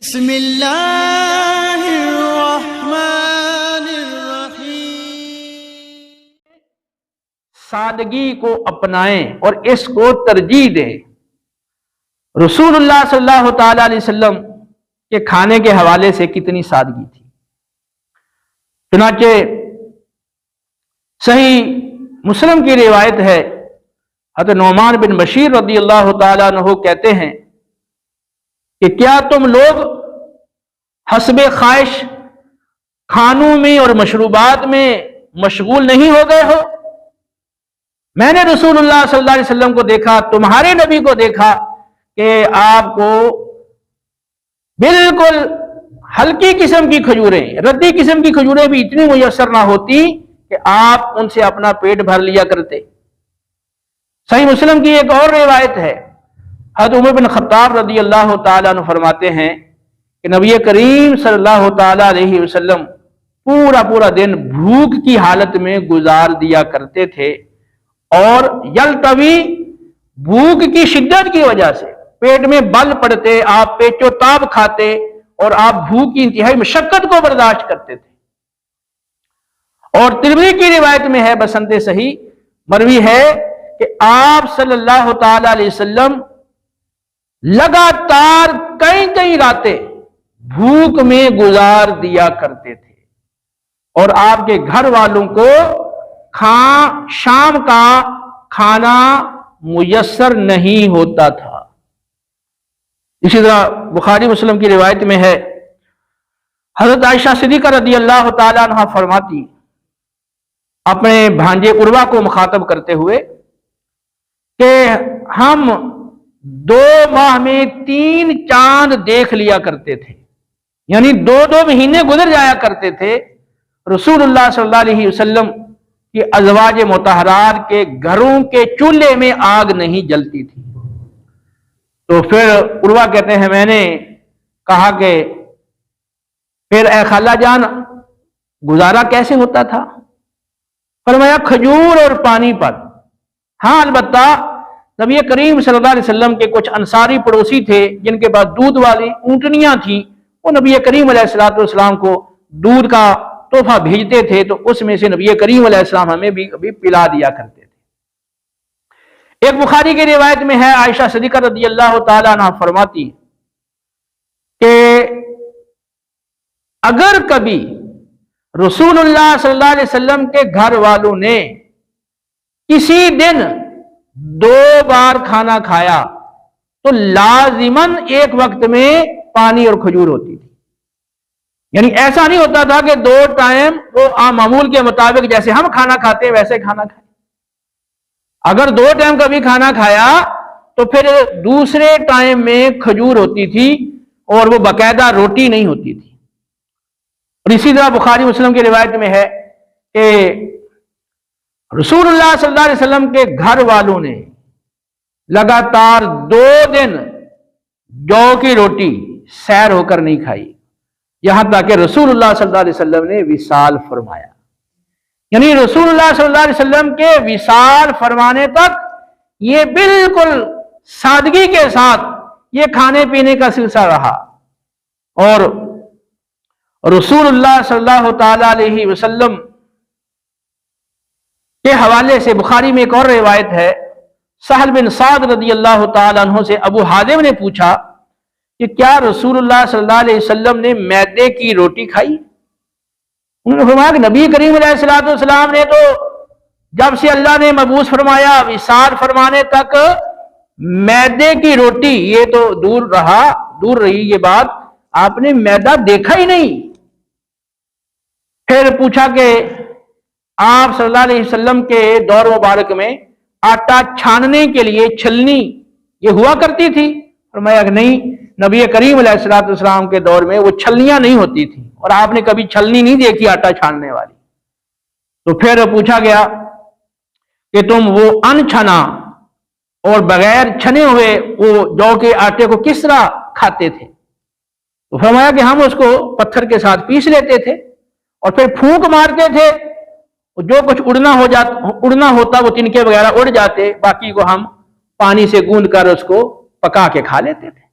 بسم اللہ الرحمن الرحیم۔ سادگی کو اپنائیں اور اس کو ترجیح دیں۔ رسول اللہ صلی اللہ تعالی علیہ وسلم کے کھانے کے حوالے سے کتنی سادگی تھی۔ چنانچہ صحیح مسلم کی روایت ہے، حضرت نعمان بن بشیر رضی اللہ تعالیٰ عنہ کہتے ہیں کہ کیا تم لوگ حسب خواہش کھانوں میں اور مشروبات میں مشغول نہیں ہو گئے ہو؟ میں نے رسول اللہ صلی اللہ علیہ وسلم کو دیکھا، تمہارے نبی کو دیکھا کہ آپ کو بالکل ہلکی قسم کی کھجوریں، ردی قسم کی کھجوریں بھی اتنی میسر نہ ہوتی کہ آپ ان سے اپنا پیٹ بھر لیا کرتے۔ صحیح مسلم کی ایک اور روایت ہے، حضرت عمر بن خطاب رضی اللہ تعالیٰ عنہ فرماتے ہیں کہ نبی کریم صلی اللہ تعالیٰ علیہ وسلم پورا دن بھوک کی حالت میں گزار دیا کرتے تھے، اور یلتوی بھوک کی شدت کی وجہ سے پیٹ میں بل پڑتے، آپ پیچو تاب کھاتے اور آپ بھوک کی انتہائی مشقت کو برداشت کرتے تھے۔ اور ترمذی کی روایت میں ہے، بسند صحیح مروی ہے کہ آپ صلی اللہ تعالیٰ علیہ وسلم لگاتار کئی راتیں بھوک میں گزار دیا کرتے تھے، اور آپ کے گھر والوں کو شام کا کھانا میسر نہیں ہوتا تھا۔ اسی طرح بخاری مسلم کی روایت میں ہے، حضرت عائشہ صدیقہ رضی اللہ تعالیٰ عنہ فرماتی اپنے بھانجے عروہ کو مخاطب کرتے ہوئے کہ ہم 2 ماہ میں 3 چاند دیکھ لیا کرتے تھے، یعنی 2 مہینے گزر جایا کرتے تھے، رسول اللہ صلی اللہ علیہ وسلم کی ازواج مطہرات کے گھروں کے چولہے میں آگ نہیں جلتی تھی۔ تو پھر عروہ کہتے ہیں میں نے کہا کہ پھر اے خالہ جان گزارا کیسے ہوتا تھا؟ فرمایا کھجور اور پانی پر۔ ہاں البتہ نبی کریم صلی اللہ علیہ وسلم کے کچھ انصاری پڑوسی تھے جن کے پاس دودھ والی اونٹنیاں تھیں، وہ نبی کریم علیہ السلام کو دودھ کا تحفہ بھیجتے تھے، تو اس میں سے نبی کریم علیہ السلام ہمیں بھی کبھی پلا دیا کرتے تھے۔ ایک بخاری کی روایت میں ہے، عائشہ صدیقہ رضی اللہ تعالیٰ عنہ فرماتی کہ اگر کبھی رسول اللہ صلی اللہ علیہ وسلم کے گھر والوں نے کسی دن 2 بار کھانا کھایا تو لازماً ایک وقت میں پانی اور کھجور ہوتی تھی، یعنی ایسا نہیں ہوتا تھا کہ 2 ٹائم وہ عام معمول کے مطابق جیسے ہم کھانا کھاتے ہیں ویسے کھانا کھائے۔ اگر 2 ٹائم کبھی کھانا کھایا تو پھر دوسرے ٹائم میں کھجور ہوتی تھی اور وہ باقاعدہ روٹی نہیں ہوتی تھی۔ اور اسی طرح بخاری مسلم کی روایت میں ہے کہ رسول اللہ صلی اللہ علیہ وسلم کے گھر والوں نے لگاتار 2 دن جو کی روٹی سیر ہو کر نہیں کھائی، یہاں تک کہ رسول اللہ صلی اللہ علیہ وسلم نے وصال فرمایا، یعنی رسول اللہ صلی اللہ علیہ وسلم کے وصال فرمانے تک یہ بالکل سادگی کے ساتھ یہ کھانے پینے کا سلسلہ رہا۔ اور رسول اللہ صلی اللہ تعالی علیہ وسلم کے حوالے سے بخاری میں ایک اور روایت ہے، سہل بن سعد رضی اللہ تعالیٰ عنہ سے ابو حازم نے پوچھا کہ کیا رسول اللہ صلی اللہ علیہ وسلم نے میدے کی روٹی کھائی؟ انہوں نے فرمایا کہ نبی کریم علیہ السلام نے تو جب سے اللہ نے مبعوث فرمایا وصال فرمانے تک میدے کی روٹی یہ تو دور رہی یہ بات، آپ نے میدا دیکھا ہی نہیں۔ پھر پوچھا کہ آپ صلی اللہ علیہ وسلم کے دور مبارک میں آٹا چھاننے کے لیے چھلنی یہ ہوا کرتی تھی؟ فرمایا کہ نہیں، نبی کریم علیہ السلام کے دور میں وہ چھلنیاں نہیں ہوتی تھی، اور آپ نے کبھی چھلنی نہیں دیکھی آٹا چھاننے والی۔ تو پھر پوچھا گیا کہ تم وہ ان چھنا اور بغیر چھنے ہوئے وہ جو کے آٹے کو کس طرح کھاتے تھے؟ تو فرمایا کہ ہم اس کو پتھر کے ساتھ پیس لیتے تھے اور پھر پھونک مارتے تھے، جو کچھ اڑنا ہوتا وہ تنکے وغیرہ اڑ جاتے، باقی کو ہم پانی سے گوندھ کر اس کو پکا کے کھا لیتے تھے۔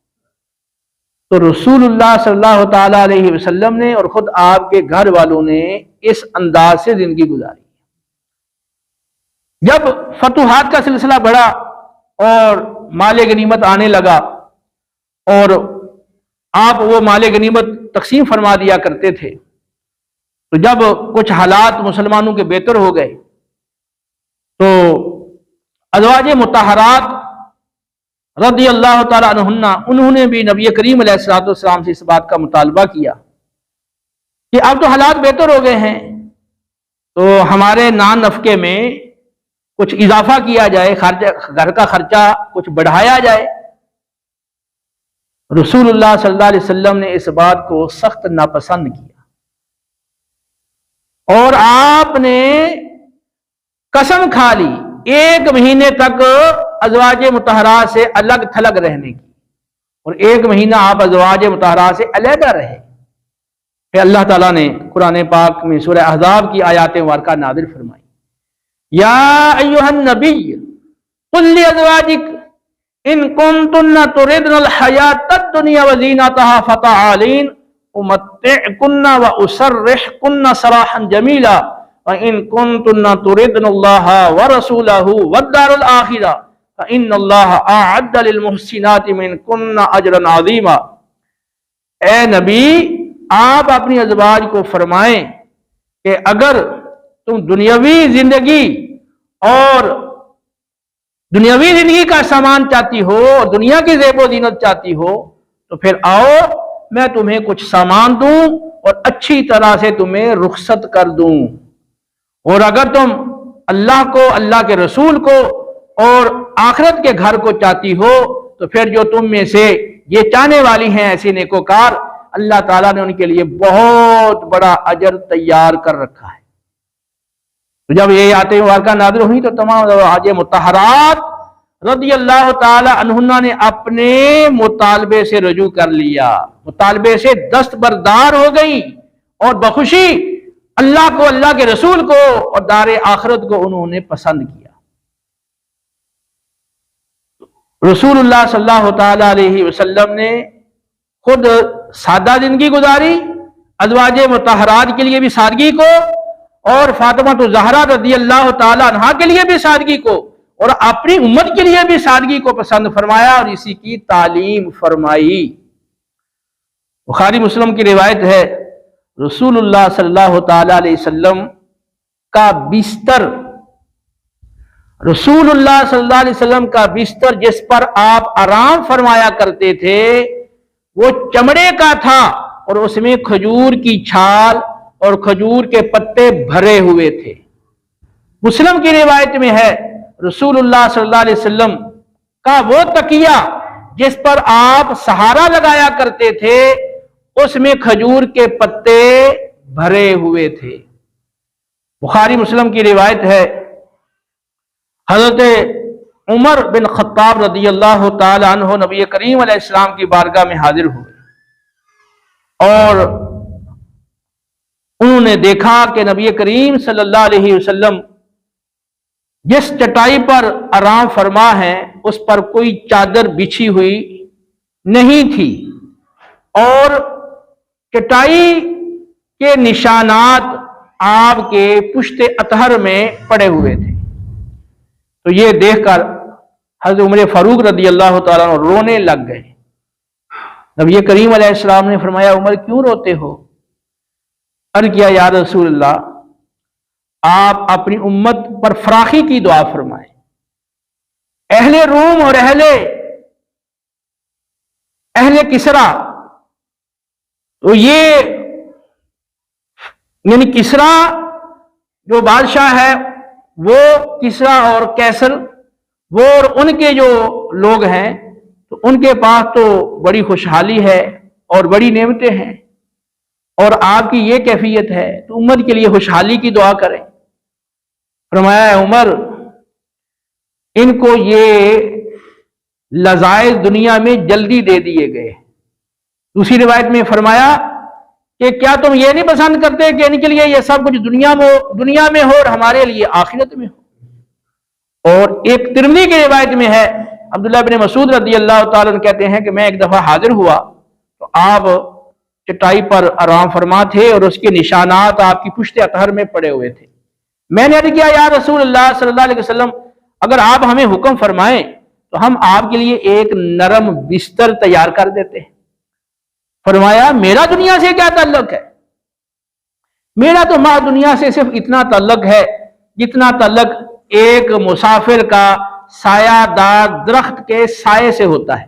تو رسول اللہ صلی اللہ تعالی علیہ وسلم نے اور خود آپ کے گھر والوں نے اس انداز سے زندگی گزاری۔ جب فتوحات کا سلسلہ بڑھا اور مال غنیمت آنے لگا اور آپ وہ مال غنیمت تقسیم فرما دیا کرتے تھے، تو جب کچھ حالات مسلمانوں کے بہتر ہو گئے تو ازواج مطہرات رضی اللہ تعالی عنہن انہوں نے بھی نبی کریم علیہ الصلوۃ والسلام سے اس بات کا مطالبہ کیا کہ اب تو حالات بہتر ہو گئے ہیں، تو ہمارے نان نفقے میں کچھ اضافہ کیا جائے، گھر کا خرچہ کچھ بڑھایا جائے۔ رسول اللہ صلی اللہ علیہ وسلم نے اس بات کو سخت ناپسند کیا اور آپ نے قسم کھا لی 1 مہینے تک ازواج مطہرات سے الگ تھلگ رہنے کی، اور 1 مہینہ آپ ازواج مطہرات سے علیحدہ رہے۔ کہ اللہ تعالیٰ نے قرآن پاک میں سورہ احزاب کی آیات مبارکہ نازل فرمائی، یا ایھا النبی قل لازواجک ان کنتن تردن الحیاۃ الدنیا وزینتها فتعالین امتعکن واسرحکن سراحا جمیلا وَإِن كُنتُنَّ تُرِدْنَ اللَّهَ وَرَسُولَهُ وَالدَّارَ الْآخِرَةَ فَإِنَّ اللَّهَ أَعَدَّ لِلْمُحْسِنَاتِ مِنكُنَّ أَجْرًا عَظِيمًا۔ اے نبی، آپ اپنی ازواج کو فرمائیں کہ اگر تم دنیاوی زندگی اور دنیاوی زندگی کا سامان چاہتی ہو اور دنیا کی زیب و زینت چاہتی ہو تو پھر آؤ، میں تمہیں کچھ سامان دوں اور اچھی طرح سے تمہیں رخصت کر دوں، اور اگر تم اللہ کو، اللہ کے رسول کو اور آخرت کے گھر کو چاہتی ہو تو پھر جو تم میں سے یہ چاہنے والی ہیں ایسی نیکوکار، اللہ تعالیٰ نے ان کے لیے بہت بڑا اجر تیار کر رکھا ہے۔ تو جب یہ آیتیں مبارکہ نازل ہوئی تو تمام ازواج مطہرات رضی اللہ تعالی عنہن نے اپنے مطالبے سے رجوع کر لیا، مطالبے سے دستبردار ہو گئی اور بخوشی اللہ کو، اللہ کے رسول کو اور دار آخرت کو انہوں نے پسند کیا۔ رسول اللہ صلی اللہ تعالی علیہ وسلم نے خود سادہ زندگی گزاری، ازواج مطہرات کے لیے بھی سادگی کو، اور فاطمہ الزہرا رضی اللہ تعالی عنہا کے لیے بھی سادگی کو، اور اپنی امت کے لیے بھی سادگی کو پسند فرمایا اور اسی کی تعلیم فرمائی۔ بخاری مسلم کی روایت ہے، رسول اللہ صلی اللہ تعالی علیہ وسلم کا بستر، رسول اللہ صلی اللہ علیہ وسلم کا بستر جس پر آپ آرام فرمایا کرتے تھے وہ چمڑے کا تھا، اور اس میں کھجور کی چھال اور کھجور کے پتے بھرے ہوئے تھے۔ مسلم کی روایت میں ہے، رسول اللہ صلی اللہ علیہ وسلم کا وہ تکیہ جس پر آپ سہارا لگایا کرتے تھے اس میں کھجور کے پتے بھرے ہوئے تھے۔ بخاری مسلم کی روایت ہے، حضرت عمر بن خطاب رضی اللہ تعالی عنہ نبی کریم علیہ السلام کی بارگاہ میں حاضر ہوئے اور انہوں نے دیکھا کہ نبی کریم صلی اللہ علیہ وسلم جس چٹائی پر آرام فرما ہے اس پر کوئی چادر بچھی ہوئی نہیں تھی، اور چٹائی کے نشانات آپ کے پشت اطہر میں پڑے ہوئے تھے۔ تو یہ دیکھ کر حضرت عمر فاروق رضی اللہ تعالیٰ عنہ رونے لگ گئے۔ نبی کریم علیہ السلام نے فرمایا، عمر کیوں روتے ہو؟ عرض کیا، یا رسول اللہ، آپ اپنی امت پر فراخی کی دعا فرمائیں۔ اہل روم اور اہل کسرا، تو یہ یعنی کسرا جو بادشاہ ہے وہ کسرا اور کیسر، وہ اور ان کے جو لوگ ہیں تو ان کے پاس تو بڑی خوشحالی ہے اور بڑی نعمتیں ہیں، اور آپ کی یہ کیفیت ہے تو امت کے لیے خوشحالی کی دعا کریں۔ فرمایا، عمر ان کو یہ لذائذ دنیا میں جلدی دے دیے گئے۔ دوسری روایت میں فرمایا کہ کیا تم یہ نہیں پسند کرتے کہ ان کے لیے یہ سب کچھ دنیا میں ہو اور ہمارے لیے آخرت میں ہو؟ اور ایک ترمذی کی روایت میں ہے، عبداللہ بن مسعود رضی اللہ تعالیٰ عنہ کہتے ہیں کہ میں ایک دفعہ حاضر ہوا تو آپ چٹائی پر آرام فرما تھے اور اس کے نشانات آپ کی پشت اطہر میں پڑے ہوئے تھے۔ میں نے عرض کیا یا رسول اللہ صلی اللہ علیہ وسلم، اگر آپ ہمیں حکم فرمائیں تو ہم آپ کے لیے ایک نرم بستر تیار کر دیتے ہیں۔ فرمایا میرا دنیا سے کیا تعلق ہے؟ میرا تو ماں دنیا سے صرف اتنا تعلق ہے جتنا تعلق ایک مسافر کا سایہ دار درخت کے سائے سے ہوتا ہے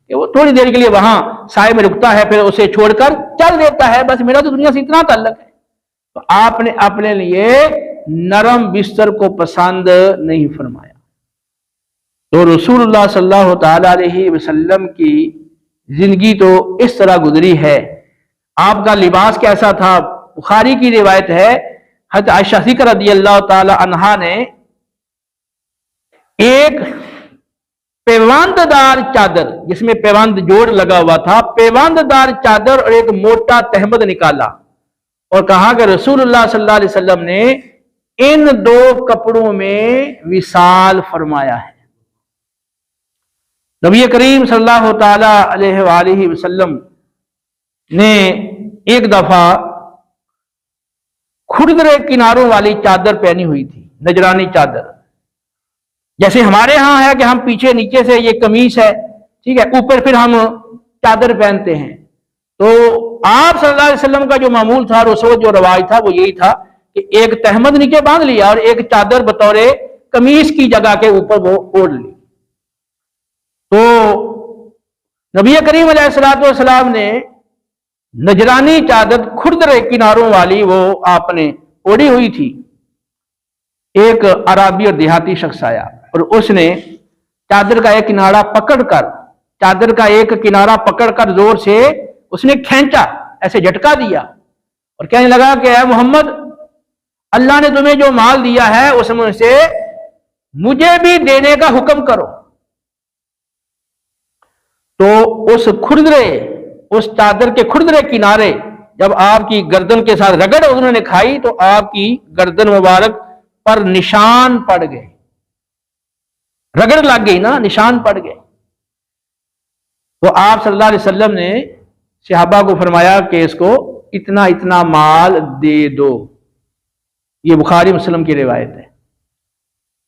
کہ وہ تھوڑی دیر کے لیے وہاں سائے میں رکتا ہے، پھر اسے چھوڑ کر چل دیتا ہے، بس میرا تو دنیا سے اتنا تعلق ہے۔ تو آپ نے اپنے لیے نرم بستر کو پسند نہیں فرمایا۔ تو رسول اللہ صلی اللہ تعالی علیہ وسلم کی زندگی تو اس طرح گزری ہے۔ آپ کا لباس کیسا تھا؟ بخاری کی روایت ہے، حضرت عائشہ صدیقہ رضی اللہ تعالی عنہا نے ایک پیوند دار چادر، جس میں پیوند جوڑ لگا ہوا تھا، پیوند دار چادر اور ایک موٹا تہمد نکالا اور کہا کہ رسول اللہ صلی اللہ علیہ وسلم نے ان دو کپڑوں میں وصال فرمایا ہے۔ نبی کریم صلی اللہ تعالی علیہ وآلہ وسلم نے ایک دفعہ کھردرے کناروں والی چادر پہنی ہوئی تھی، نجرانی چادر، جیسے ہمارے ہاں ہے کہ ہم پیچھے نیچے سے یہ قمیص ہے، ٹھیک ہے، اوپر پھر ہم چادر پہنتے ہیں۔ تو آپ صلی اللہ علیہ وسلم کا جو معمول تھا، رسول جو رواج تھا وہ یہی تھا کہ ایک تہمد نیچے باندھ لیا اور ایک چادر بطور قمیص کی جگہ کے اوپر وہ اوڑھ لی۔ تو نبی کریم علیہ الصلوۃ والسلام نے نجرانی چادر کھردرے کناروں والی وہ آپ نے اوڑھی ہوئی تھی۔ ایک عرابی اور دیہاتی شخص آیا اور اس نے چادر کا ایک کنارہ پکڑ کر زور سے اس نے کھینچا، ایسے جھٹکا دیا اور کہنے لگا کہ اے محمد، اللہ نے تمہیں جو مال دیا ہے اس میں سے مجھے بھی دینے کا حکم کرو۔ تو اس چادر کے کھردرے کنارے جب آپ کی گردن کے ساتھ رگڑ انہوں نے کھائی تو آپ کی گردن مبارک پر نشان پڑ گئے، رگڑ لگ گئی نا، نشان پڑ گئے۔ تو آپ صلی اللہ علیہ وسلم نے صحابہ کو فرمایا کہ اس کو اتنا اتنا مال دے دو۔ یہ بخاری مسلم کی روایت ہے،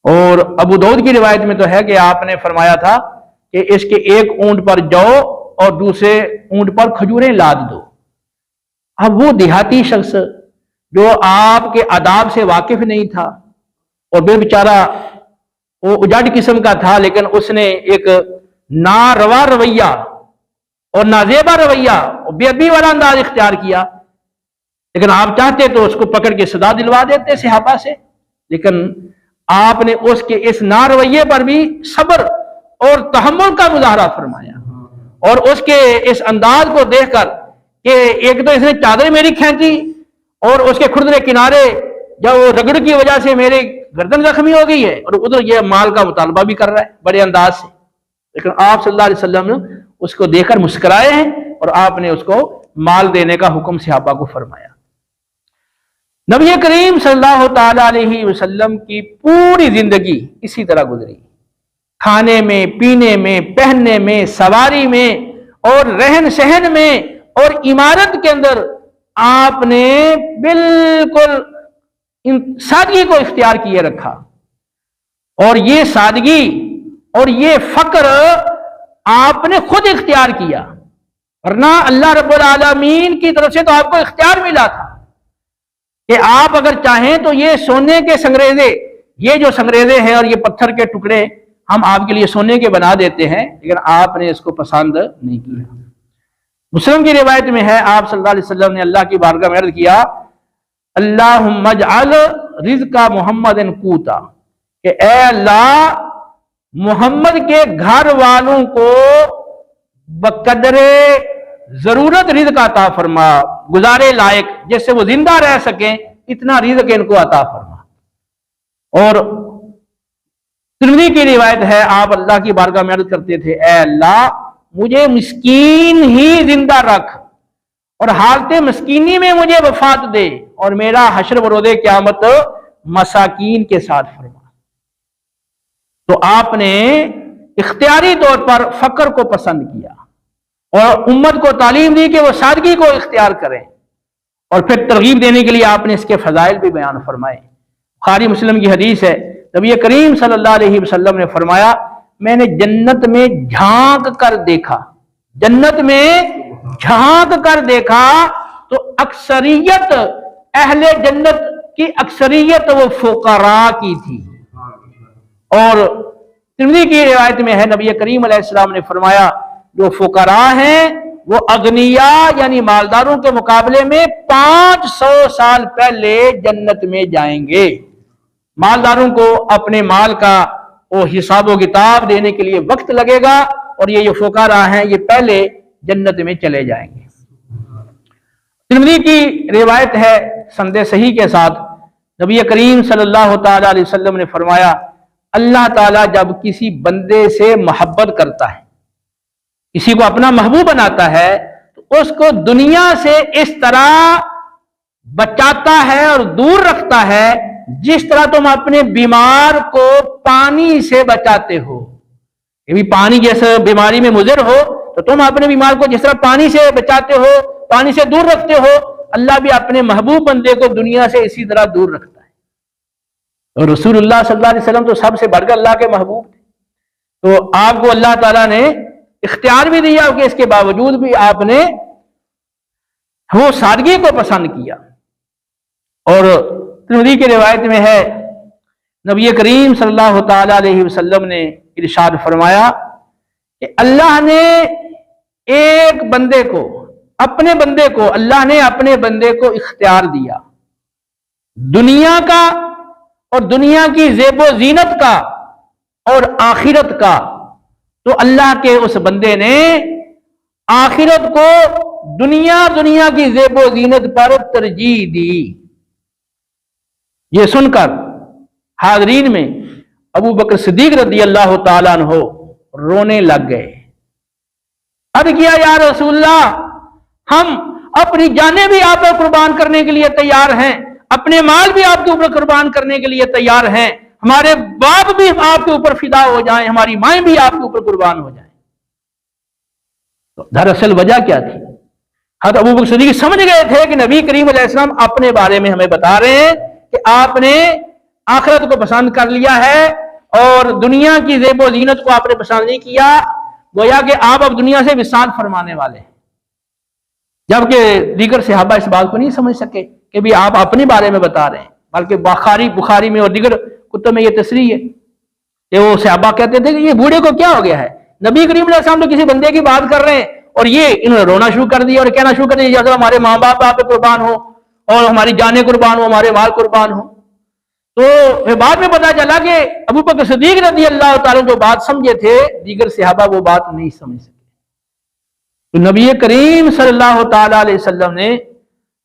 اور ابو داؤد کی روایت میں تو ہے کہ آپ نے فرمایا تھا کہ اس کے ایک اونٹ پر جو اور دوسرے اونٹ پر کھجوریں لاد دو۔ اب وہ دیہاتی شخص جو آپ کے آداب سے واقف نہیں تھا اور بے بیچارہ وہ اجاڑ قسم کا تھا، لیکن اس نے ایک ناروا رویہ اور نازیبا رویہ اور بے ادبی والا انداز اختیار کیا، لیکن آپ چاہتے تو اس کو پکڑ کے صدا دلوا دیتے صحابہ سے، لیکن آپ نے اس کے اس نارویے پر بھی صبر اور تحمل کا مظاہرہ فرمایا، اور اس کے اس انداز کو دیکھ کر کہ ایک تو اس نے چادر میری کھینچی اور اس کے کھردرے کنارے جب وہ رگڑ کی وجہ سے میرے گردن زخمی ہو گئی ہے، اور ادھر یہ مال کا مطالبہ بھی کر رہا ہے بڑے انداز سے، لیکن آپ صلی اللہ علیہ وسلم نے اس کو دیکھ کر مسکرائے ہیں اور آپ نے اس کو مال دینے کا حکم صحابہ کو فرمایا۔ نبی کریم صلی اللہ تعالی علیہ وسلم کی پوری زندگی اسی طرح گزری، کھانے میں، پینے میں، پہننے میں، سواری میں اور رہن سہن میں اور عمارت کے اندر آپ نے بالکل سادگی کو اختیار کیے رکھا، اور یہ سادگی اور یہ فقر آپ نے خود اختیار کیا، ورنہ اللہ رب العالمین کی طرف سے تو آپ کو اختیار ملا تھا کہ آپ اگر چاہیں تو یہ سونے کے سنگریزے، یہ جو سنگریزے ہیں اور یہ پتھر کے ٹکڑے ہم آپ کے لیے سونے کے بنا دیتے ہیں، لیکن آپ نے اس کو پسند نہیں کیا۔ مسلم کی روایت میں ہے آپ صلی اللہ علیہ وسلم نے اللہ کی بارگاہ میں عرض کیا، اللہم اجعل رزق محمد قوتا، کہ اے اللہ محمد کے گھر والوں کو بقدر ضرورت رزق عطا فرما، گزارے لائق، جس سے وہ زندہ رہ سکیں اتنا رزق ان کو عطا فرما۔ اور ترمذی کی روایت ہے آپ اللہ کی بارگاہ میں عرض کرتے تھے، اے اللہ مجھے مسکین ہی زندہ رکھ اور حالت مسکینی میں مجھے وفات دے، اور میرا حشر و روز قیامت مساکین کے ساتھ فرما۔ تو آپ نے اختیاری طور پر فقر کو پسند کیا، اور امت کو تعلیم دی کہ وہ سادگی کو اختیار کریں، اور پھر ترغیب دینے کے لیے آپ نے اس کے فضائل بھی بیان فرمائے۔ بخاری مسلم کی حدیث ہے، نبی کریم صلی اللہ علیہ وسلم نے فرمایا، میں نے جنت میں جھانک کر دیکھا، جنت میں جھانک کر دیکھا تو اکثریت اہل جنت کی اکثریت وہ فقراء کی تھی۔ اور ترمذی کی روایت میں ہے، نبی کریم علیہ السلام نے فرمایا جو فقراء ہیں وہ اغنیاء یعنی مالداروں کے مقابلے میں 500 سال پہلے جنت میں جائیں گے۔ مالداروں کو اپنے مال کا وہ حساب و کتاب دینے کے لیے وقت لگے گا، اور یہ جو فقراء ہیں یہ پہلے جنت میں چلے جائیں گے۔ ترمذی کی روایت ہے سند صحیح کے ساتھ، نبی کریم صلی اللہ تعالی علیہ وسلم نے فرمایا، اللہ تعالیٰ جب کسی بندے سے محبت کرتا ہے، کسی کو اپنا محبوب بناتا ہے، تو اس کو دنیا سے اس طرح بچاتا ہے اور دور رکھتا ہے جس طرح تم اپنے بیمار کو پانی سے بچاتے ہو۔ یہ بھی پانی جیسے بیماری میں مضر ہو تو تم اپنے بیمار کو جس طرح پانی سے بچاتے ہو، پانی سے دور رکھتے ہو، اللہ بھی اپنے محبوب بندے کو دنیا سے اسی طرح دور رکھتا ہے۔ اور رسول اللہ صلی اللہ علیہ وسلم تو سب سے بڑھ کر اللہ کے محبوب تھے، تو آپ کو اللہ تعالیٰ نے اختیار بھی دیا کہ اس کے باوجود بھی آپ نے وہ سادگی کو پسند کیا۔ اور ترمذی کی روایت میں ہے، نبی کریم صلی اللہ تعالی علیہ وسلم نے ارشاد فرمایا کہ اللہ نے ایک بندے کو، اپنے بندے کو، اللہ نے اپنے بندے کو اختیار دیا دنیا کا اور دنیا کی زیب و زینت کا اور آخرت کا، تو اللہ کے اس بندے نے آخرت کو دنیا کی زیب و زینت پر ترجیح دی۔ یہ سن کر حاضرین میں ابو بکر صدیق رضی اللہ تعالیٰ عنہ رونے لگ گئے۔ عرض کیا، یا رسول اللہ، ہم اپنی جانیں بھی آپ پر قربان کرنے کے لیے تیار ہیں، اپنے مال بھی آپ کے اوپر قربان کرنے کے لیے تیار ہیں، ہمارے باپ بھی آپ کے اوپر فدا ہو جائیں، ہماری مائیں بھی آپ کے اوپر قربان ہو جائیں۔ تو دراصل وجہ کیا تھی؟ حضرت ابو بکر صدیق سمجھ گئے تھے کہ نبی کریم علیہ السلام اپنے بارے میں ہمیں بتا رہے ہیں کہ آپ نے آخرت کو پسند کر لیا ہے اور دنیا کی زیب و زینت کو آپ نے پسند نہیں کیا، گویا کہ آپ اب دنیا سے وصال فرمانے والے ہیں۔ جبکہ دیگر صحابہ اس بات کو نہیں سمجھ سکے کہ بھی آپ اپنے بارے میں بتا رہے ہیں، بلکہ بخاری میں اور دیگر کتب میں یہ تصریح ہے کہ وہ صحابہ کہتے تھے کہ یہ بوڑھے کو کیا ہو گیا ہے، نبی کریم علیہ السلام تو کسی بندے کی بات کر رہے ہیں اور یہ انہوں نے رونا شروع کر دیا اور کہنا شروع کر دیا جیسے ہمارے ماں باپ آپ پہ قربان ہو اور ہماری جانیں قربان ہو، ہمارے مال قربان ہو۔ تو پھر بعد میں پتا چلا کہ ابو بکر صدیق رضی اللہ تعالیٰ جو بات سمجھے تھے، دیگر صحابہ وہ بات نہیں سمجھ سکے۔ تو نبی کریم صلی اللہ تعالیٰ علیہ وسلم نے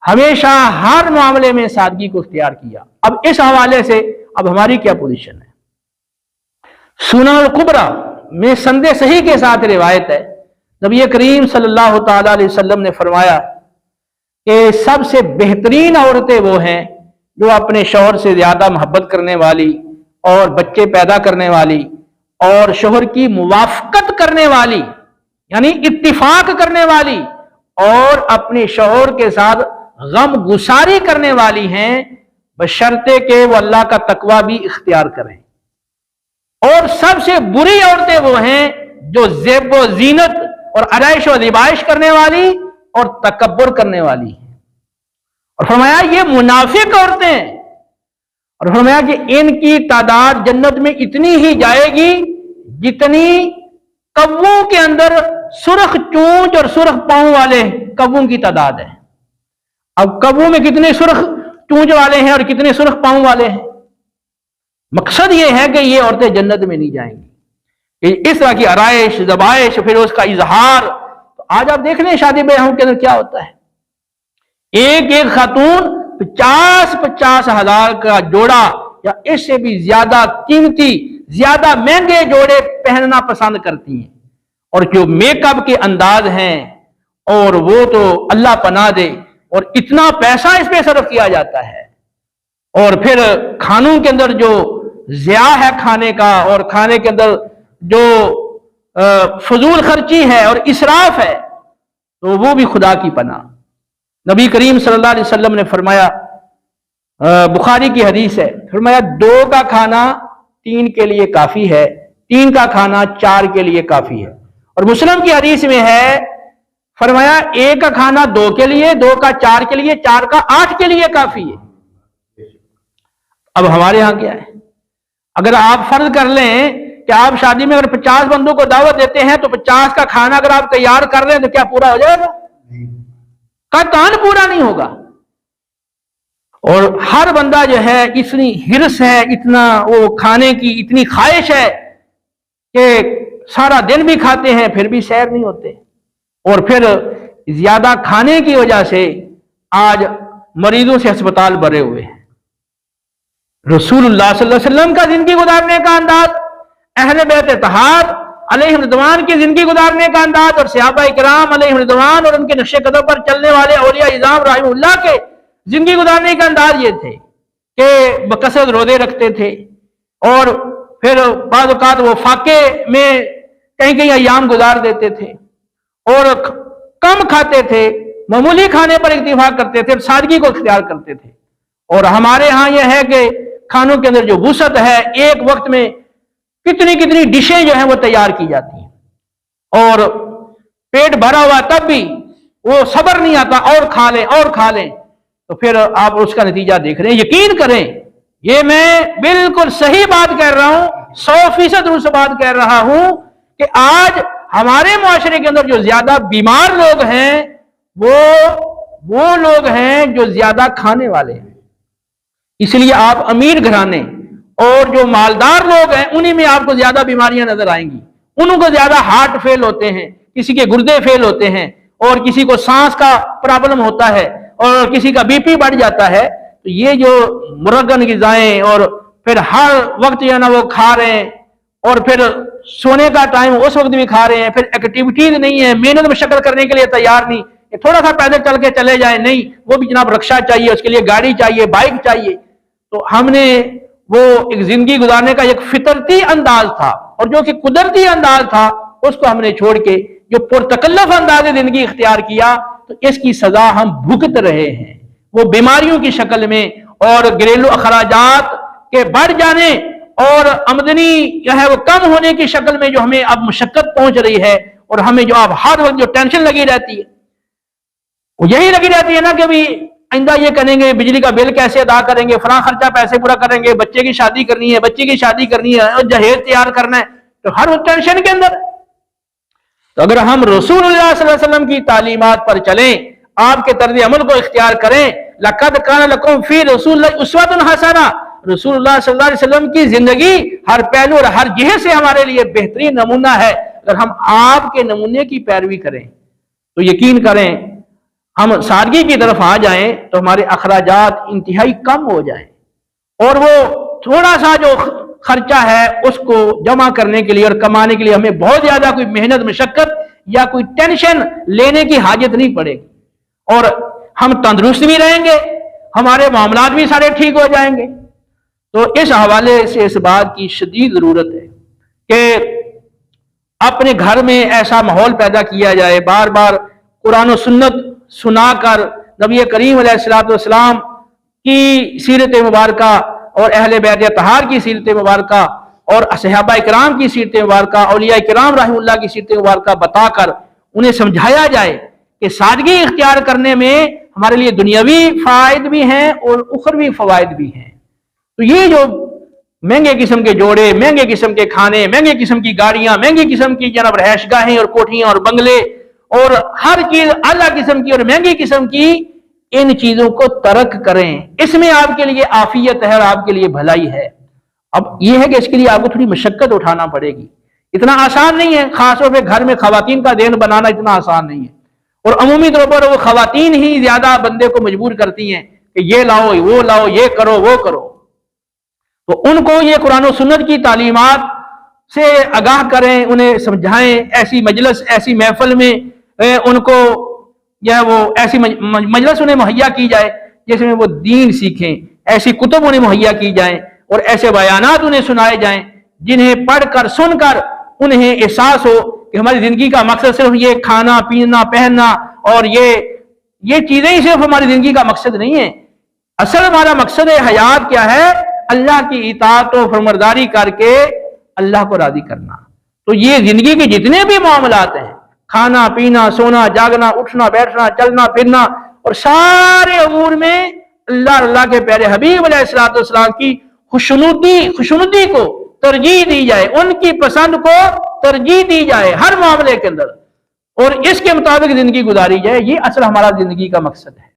ہمیشہ ہر معاملے میں سادگی کو اختیار کیا۔ اب اس حوالے سے اب ہماری کیا پوزیشن ہے؟ سنن الکبریٰ میں سند صحیح کے ساتھ روایت ہے، نبی کریم صلی اللہ تعالیٰ علیہ وسلم نے فرمایا کہ سب سے بہترین عورتیں وہ ہیں جو اپنے شوہر سے زیادہ محبت کرنے والی اور بچے پیدا کرنے والی اور شوہر کی موافقت کرنے والی یعنی اتفاق کرنے والی اور اپنے شوہر کے ساتھ غم گساری کرنے والی ہیں، بشرطے کہ وہ اللہ کا تقوی بھی اختیار کریں۔ اور سب سے بری عورتیں وہ ہیں جو زیب و زینت اور عرائش و زیبائش کرنے والی اور تکبر کرنے والی ہیں۔ اور فرمایا یہ منافق عورتیں ہیں، اور فرمایا کہ ان کی تعداد جنت میں اتنی ہی جائے گی جتنی کبوں کے اندر سرخ چونچ اور سرخ پاؤں والے کبوں کی تعداد ہے۔ اب کبوں میں کتنے سرخ چونچ والے ہیں اور کتنے سرخ پاؤں والے ہیں؟ مقصد یہ ہے کہ یہ عورتیں جنت میں نہیں جائیں گی۔ اس طرح کی آرائش ذبائش پھر اس کا اظہار، تو آج آپ دیکھ لیں شادی بیاہوں کے اندر کیا ہوتا ہے، ایک ایک خاتون 50-50 ہزار کا جوڑا یا اس سے بھی زیادہ قیمتی زیادہ مہنگے جوڑے پہننا پسند کرتی ہیں، اور جو میک اپ کے انداز ہیں اور وہ تو اللہ پناہ دے، اور اتنا پیسہ اس پہ صرف کیا جاتا ہے، اور پھر کھانوں کے اندر جو ضیاع ہے کھانے کا، اور کھانے کے اندر جو فضول خرچی ہے اور اسراف ہے، تو وہ بھی خدا کی پناہ۔ نبی کریم صلی اللہ علیہ وسلم نے فرمایا، بخاری کی حدیث ہے، فرمایا 2 کا کھانا 3 کے لیے کافی ہے، 3 کا کھانا 4 کے لیے کافی ہے۔ اور مسلم کی حدیث میں ہے، فرمایا 1 کا کھانا 2 کے لیے، 2 کا 4 کے لیے، 4 کا 8 کے لیے کافی ہے۔ اب ہمارے ہاں کیا ہے؟ اگر آپ فرض کر لیں کہ آپ شادی میں اگر 50 بندوں کو دعوت دیتے ہیں تو 50 کا کھانا اگر آپ تیار کر رہے ہیں تو کیا پورا ہو جائے گا؟ قطعاً پورا نہیں ہوگا۔ اور ہر بندہ جو ہے اتنی ہرس ہے، اتنا وہ کھانے کی اتنی خواہش ہے کہ سارا دن بھی کھاتے ہیں پھر بھی سیر نہیں ہوتے، اور پھر زیادہ کھانے کی وجہ سے آج مریضوں سے ہسپتال بھرے ہوئے ہیں۔ رسول اللہ صلی اللہ علیہ وسلم کا زندگی گزارنے کا انداز، اہل بیت اطہار علیہم رضوان کی زندگی گزارنے کا انداز، اور صحابہ کرام علیہم رضوان اور ان کے نقش قدم پر چلنے والے اولیاء اعظام رحمہ اللہ کے زندگی گزارنے کا انداز یہ تھے کہ بکثرت روزے رکھتے تھے، اور پھر بعض اوقات وہ فاقے میں کہیں کہیں ایام گزار دیتے تھے، اور کم کھاتے تھے، معمولی کھانے پر اکتفا کرتے تھے، سادگی کو اختیار کرتے تھے۔ اور ہمارے ہاں یہ ہے کہ کھانوں کے اندر جو وسعت ہے، ایک وقت میں کتنی کتنی ڈشیں جو ہیں وہ تیار کی جاتی ہیں، اور پیٹ بھرا ہوا تب بھی وہ صبر نہیں آتا، اور کھا لیں اور کھا لیں۔ تو پھر آپ اس کا نتیجہ دیکھ رہے ہیں۔ یقین کریں، یہ میں بالکل صحیح بات کہہ رہا ہوں، 100% درست بات کہہ رہا ہوں کہ آج ہمارے معاشرے کے اندر جو زیادہ بیمار لوگ ہیں وہ لوگ ہیں جو زیادہ کھانے والے ہیں۔ اس لیے آپ امیر گھرانے اور جو مالدار لوگ ہیں انہی میں آپ کو زیادہ بیماریاں نظر آئیں گی، انہوں کو زیادہ ہارٹ فیل ہوتے ہیں، کسی کے گردے فیل ہوتے ہیں، اور کسی کو سانس کا پرابلم ہوتا ہے، اور کسی کا بی پی بڑھ جاتا ہے۔ تو یہ جو مرغن غذائیں، اور پھر ہر وقت جو ہے نا وہ کھا رہے ہیں، اور پھر سونے کا ٹائم اس وقت بھی کھا رہے ہیں، پھر ایکٹیویٹیز نہیں ہے، محنت مشقت کرنے کے لیے تیار نہیں، تھوڑا سا پیدل چل کے چلے جائیں نہیں، وہ بھی جناب رکشہ چاہیے، اس کے لیے گاڑی چاہیے، بائک چاہیے۔ تو ہم نے وہ ایک زندگی گزارنے کا ایک فطرتی انداز تھا، اور جو کہ قدرتی انداز تھا، اس کو ہم نے چھوڑ کے جو پرتکلف انداز زندگی اختیار کیا، تو اس کی سزا ہم بھگت رہے ہیں، وہ بیماریوں کی شکل میں، اور گھریلو اخراجات کے بڑھ جانے اور آمدنی جو ہے وہ کم ہونے کی شکل میں جو ہمیں اب مشقت پہنچ رہی ہے، اور ہمیں جو اب ہر وقت جو ٹینشن لگی رہتی ہے، وہ یہی لگی رہتی ہے نا کہ بھی آئندہ یہ کریں گے، بجلی کا بل کیسے ادا کریں گے، فلاں خرچہ پیسے پورا کریں گے، بچے کی شادی کرنی ہے، بچی کی شادی کرنی ہے، اور جہیز تیار کرنا ہے، تو ہر وقت ٹینشن کے اندر۔ تو اگر ہم رسول اللہ صلی اللہ علیہ وسلم کی تعلیمات پر چلیں، آپ کے طرز عمل کو اختیار کریں، لَقَدْ كَانَ لَكُمْ فِي رَسُولِ اللَّهِ أُسْوَةٌ حَسَنَةٌ، رسول اللہ صلی اللہ علیہ وسلم کی زندگی ہر پہلو اور ہر جہت سے ہمارے لیے بہترین نمونہ ہے۔ اگر ہم آپ کے نمونے کی پیروی کریں تو یقین کریں ہم سادگی کی طرف آ جائیں تو ہمارے اخراجات انتہائی کم ہو جائیں، اور وہ تھوڑا سا جو خرچہ ہے اس کو جمع کرنے کے لیے اور کمانے کے لیے ہمیں بہت زیادہ کوئی محنت مشقت یا کوئی ٹینشن لینے کی حاجت نہیں پڑے گی، اور ہم تندرست بھی رہیں گے، ہمارے معاملات بھی سارے ٹھیک ہو جائیں گے۔ تو اس حوالے سے اس بات کی شدید ضرورت ہے کہ اپنے گھر میں ایسا ماحول پیدا کیا جائے، بار بار قرآن و سنت سنا کر نبی کریم علیہ الصلوۃ والسلام کی سیرت مبارکہ اور اہل بیت اطہار کی سیرت مبارکہ اور صحابہ کرام کی سیرت مبارکہ، اولیاء کرام رحمہ اللہ کی سیرت مبارکہ بتا کر انہیں سمجھایا جائے کہ سادگی اختیار کرنے میں ہمارے لیے دنیاوی فوائد بھی ہیں اور اخروی فوائد بھی ہیں۔ تو یہ جو مہنگے قسم کے جوڑے، مہنگے قسم کے کھانے، مہنگے قسم کی گاڑیاں، مہنگی قسم کی جناب رہائش گاہیں اور کوٹھیاں اور بنگلے اور ہر چیز اعلیٰ قسم کی اور مہنگی قسم کی، ان چیزوں کو ترک کریں، اس میں آپ کے لیے عافیت ہے اور آپ کے لیے بھلائی ہے۔ اب یہ ہے کہ اس کے لیے آپ کو تھوڑی مشقت اٹھانا پڑے گی، اتنا آسان نہیں ہے، خاص طور پہ گھر میں خواتین کا دین بنانا اتنا آسان نہیں ہے، اور عمومی طور پر وہ خواتین ہی زیادہ بندے کو مجبور کرتی ہیں کہ یہ لاؤ وہ لاؤ، یہ کرو وہ کرو۔ تو ان کو یہ قرآن و سنت کی تعلیمات سے آگاہ کریں، انہیں سمجھائیں، ایسی مجلس ایسی محفل میں ان کو یا وہ ایسی مجلس انہیں مہیا کی جائے جس میں وہ دین سیکھیں، ایسی کتب انہیں مہیا کی جائیں اور ایسے بیانات انہیں سنائے جائیں جنہیں پڑھ کر سن کر انہیں احساس ہو کہ کہ ہماری زندگی کا مقصد صرف یہ کھانا پینا پہننا اور یہ چیزیں ہی صرف ہماری زندگی کا مقصد نہیں ہے. اصل ہمارا مقصد حیات کیا ہے؟ اللہ کی اطاعت و فرمانبرداری کر کے اللہ کو راضی کرنا. تو یہ زندگی کے جتنے بھی معاملات ہیں، کھانا پینا سونا جاگنا اٹھنا بیٹھنا چلنا پھرنا، اور سارے امور میں اللہ کے پیارے حبیب علیہ السلام کی خوشنودی کو ترجیح دی جائے، ان کی پسند کو ترجیح دی جائے ہر معاملے کے اندر، اور اس کے مطابق زندگی گزاری جائے. یہ اصل ہمارا زندگی کا مقصد ہے.